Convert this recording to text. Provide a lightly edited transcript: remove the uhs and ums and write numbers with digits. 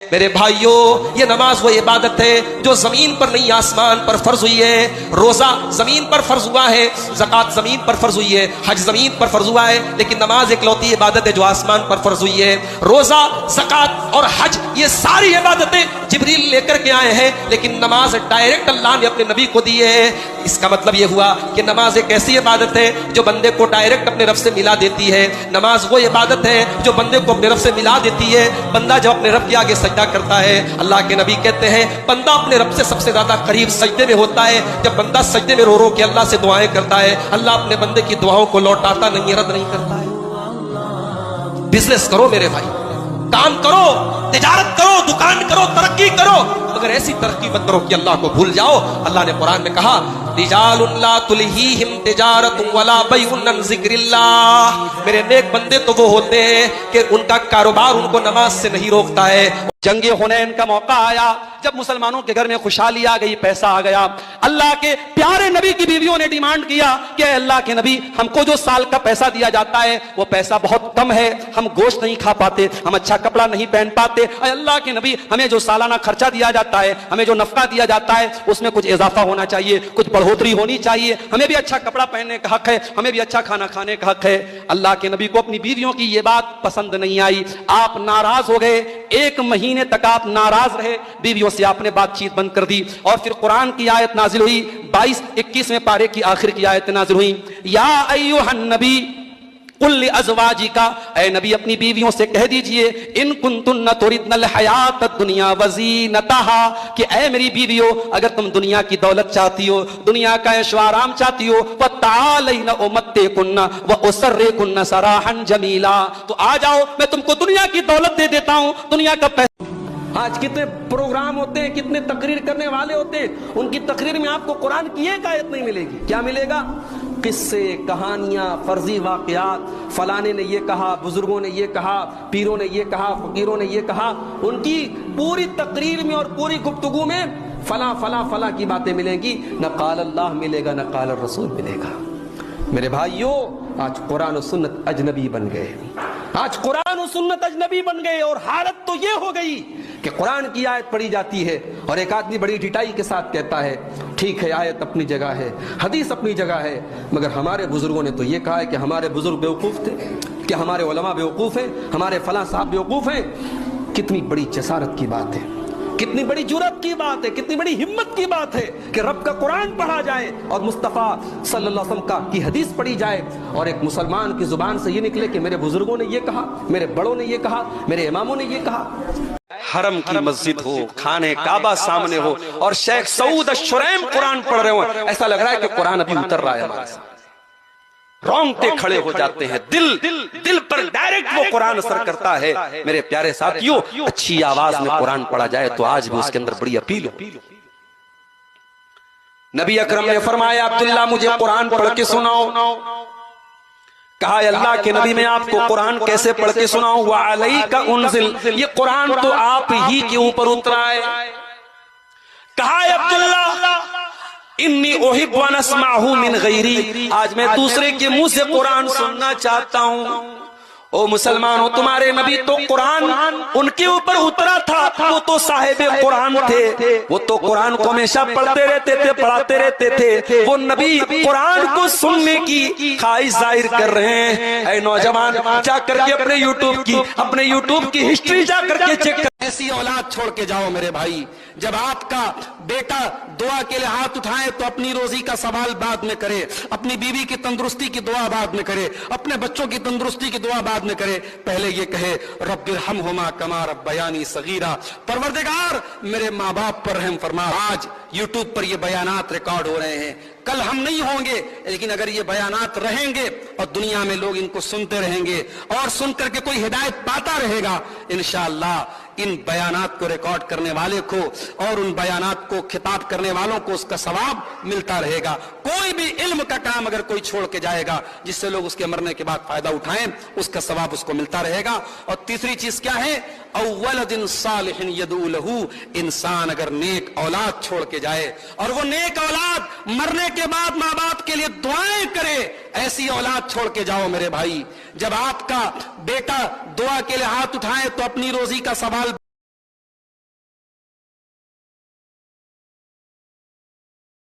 میرے بھائیوں، یہ نماز وہ عبادت ہے جو زمین پر نہیں آسمان پر فرض ہوئی ہے۔ روزہ زمین پر فرض ہوا ہے، زکوٰۃ زمین پر فرض ہوئی ہے، حج زمین پر فرض ہوا ہے، لیکن نماز ایک لوتی عبادت ہے جو آسمان پر فرض ہوئی ہے۔ روزہ، زکوٰۃ اور حج یہ ساری عبادتیں جبریل لے کر کے آئے ہیں، لیکن نماز ڈائریکٹ اللہ نے اپنے نبی کو دی ہے۔ اس کا مطلب یہ ہوا کہ نماز ایک ایسی عبادت ہے جو بندے کو ڈائریکٹ اپنے رب سے ملا دیتی ہے۔ نماز وہ عبادت ہے جو بندے کو اپنے رب سے ملا دیتی ہے۔ بندہ جب اپنے رب کے آگے سجدہ کرتا ہے، اللہ کے نبی کہتے ہیں بندہ اپنے رب سے سب سے زیادہ قریب سجدے میں ہوتا ہے۔ جب بندہ سجدے میں رو رو کے اللہ سے دعائیں کرتا ہے، اللہ اپنے بندے کی دعاؤں کو لوٹاتا نہیں، رد نہیں کرتا ہے۔ بزنس کرو میرے بھائی، کام کرو، تجارت کرو، دکان کرو، ترقی کرو، مگر ایسی ترقی مت کرو کہ اللہ کو بھول جاؤ۔ اللہ نے قرآن میں کہا رجال لا تلہیہم تجارت ولا بیع عن ذکر اللہ۔ میرے نیک بندے تو وہ ہوتے ہیں کہ ان کا کاروبار ان کو نماز سے نہیں روکتا ہے۔ جنگ حنین کا موقع آیا، جب مسلمانوں کے گھر میں خوشحالی آ گئی، پیسہ آ گیا، اللہ کے پیارے نبی کی بیویوں نے ڈیمانڈ کیا کہ اے اللہ کے نبی، ہم کو جو سال کا پیسہ دیا جاتا ہے وہ پیسہ بہت کم ہے، ہم گوشت نہیں کھا پاتے، ہم اچھا کپڑا نہیں پہن پاتے، اے اللہ کے نبی ہمیں جو سالانہ خرچہ دیا جاتا ہے، ہمیں جو نفقہ دیا جاتا ہے اس میں کچھ اضافہ ہونا چاہیے، کچھ بڑھوتری ہونی چاہیے، ہمیں بھی اچھا کپڑا پہننے کا حق ہے، ہمیں بھی اچھا کھانا کھانے کا حق ہے۔ اللہ کے نبی کو اپنی بیویوں کی یہ بات پسند نہیں آئی، آپ ناراض ہو گئے، 1 مہینے تک آپ ناراض رہے، بیویوں سے آپ نے بات چیت بند کر دی، اور پھر قرآن کی آیت نازل ہوئی، 22-21 پارے کی آخر کی آیت نازل ہوئی، یا ایھا النبی قل لازواجک، اے نبی اپنی بیویوں سے کہہ دیجئے، ان کنتن تردن الحیات الدنیا وزینتها، کہ اے میری بیویوں اگر تم دنیا کی دولت چاہتی ہو، دنیا کا عیش و آرام چاہتی ہو، فتعالین امتعکن واسرحکن سراحا جمیلا، تو آ جاؤ میں تم کو دنیا کی دولت دے دیتا ہوں، دنیا کا پیسہ۔ آج کتنے پروگرام ہوتے ہیں، کتنے تقریر کرنے والے ہوتے ہیں، ان کی تقریر میں آپ کو قرآن کی ایک آیت نہیں ملے گی۔ کیا ملے گا؟ قصے، کہانیاں، فرضی واقعات، فلانے نے یہ کہا، بزرگوں نے یہ کہا، پیروں نے یہ کہا، فقیروں نے یہ کہا۔ ان کی پوری تقریر میں اور پوری گفتگو میں فلاں فلاں فلاں کی باتیں ملیں گی، نہ قال اللہ ملے گا، نہ قال الرسول ملے گا۔ میرے بھائیوں، آج قرآن و سنت اجنبی بن گئے، آج قرآن و سنت اجنبی بن گئے، اور حالت تو یہ ہو گئی کہ قرآن کی آیت پڑھی جاتی ہے اور ایک آدمی بڑی ڈٹائی کے ساتھ کہتا ہے ٹھیک ہے آیت اپنی جگہ ہے، حدیث اپنی جگہ ہے، مگر ہمارے بزرگوں نے تو یہ کہا ہے کہ ہمارے بزرگ بیوقوف تھے، کہ ہمارے علماء بیوقوف ہیں، ہمارے فلاں صاحب بیوقوف ہیں۔ کتنی بڑی جسارت کی بات ہے، کتنی بڑی جرأت کی بات ہے، کتنی بڑی ہمت کی بات ہے کہ رب کا قرآن پڑھا جائے اور مصطفیٰ صلی اللہ علیہ وسلم کی حدیث پڑھی جائے، اور ایک مسلمان کی زبان سے یہ نکلے کہ میرے بزرگوں نے یہ کہا، میرے بڑوں نے یہ کہا، میرے اماموں نے یہ کہا۔ حرم کی مسجد ہو، خانے کعبہ سامنے ہو، اور شیخ سعود الشریم قرآن پڑھ رہے ہوں، ایسا لگ رہا ہے کہ قرآن ابھی اتر رہا ہے ہمارے ساتھ، رونگٹے کھڑے ہو جاتے ہیں، دل پر ڈائریکٹ وہ قرآن اثر کرتا ہے۔ میرے پیارے ساتھیوں، اچھی آواز میں قرآن پڑھا جائے تو آج بھی اس کے اندر بڑی اپیل ہو۔ نبی اکرم نے فرمایا عبداللہ مجھے قرآن پڑھ کے سناؤ، کہا اللہ کے نبی میں آپ کو قرآن کیسے پڑھ کے سناؤں؟ وَعَلَيْكَ أُنزِلَ، یہ قرآن تو آپ ہی کے اوپر اترا ہے۔ کہا عبداللہ انی احب ان اسمعہ من غیری، آج میں دوسرے کے منہ سے قرآن سننا چاہتا ہوں۔ او مسلمانوں، تمہارے نبی تو قرآن ان کے اوپر اترا تھا، وہ تو صاحب قرآن تھے، وہ تو قرآن کو ہمیشہ پڑھتے رہتے تھے، پڑھاتے رہتے تھے۔ وہ نبی قرآن کو سننے کی خواہش ظاہر کر رہے ہیں۔ اے نوجوان، جا کر کے اپنے یوٹیوب کی ہسٹری جا کر کے چیک کر۔ ایسی اولاد چھوڑ کے جاؤ میرے بھائی، جب آپ کا بیٹا دعا کے لیے ہاتھ اٹھائے تو اپنی روزی کا سوال بعد میں کرے، اپنی بیوی کی تندرستی کی دعا بعد میں کرے، اپنے بچوں کی تندرستی کی دعا بعد میں کرے، پہلے یہ کہے رب ارحمہما کما ربیانی صغیرا، پروردگار میرے ماں باپ پر رحم فرما۔ آج یوٹیوب پر یہ بیانات ریکارڈ ہو رہے ہیں، کل ہم نہیں ہوں گے، لیکن اگر یہ بیانات رہیں گے اور دنیا میں لوگ ان کو سنتے رہیں گے اور سن کر کے کوئی ہدایت پاتا رہے گا، انشاءاللہ ان بیانات کو ریکارڈ کرنے والے کو اور ان بیانات کو خطاب کرنے والوں کو اس کا ثواب ملتا رہے گا۔ کوئی بھی علم کا کام اگر کوئی چھوڑ کے جائے گا جس سے لوگ اس کے مرنے کے بعد فائدہ اٹھائیں، اس کا ثواب اس کو ملتا رہے گا۔ اور تیسری چیز کیا ہے؟ اولد صالح یدعو لہ، انسان اگر نیک اولاد چھوڑ کے جائے اور وہ نیک اولاد مرنے کے بعد ماں باپ کے لیے دعائیں کرے، ایسی اولاد چھوڑ کے جاؤ میرے بھائی۔ جب آپ کا بیٹا دعا کے لیے ہاتھ اٹھائے تو اپنی روزی کا سوال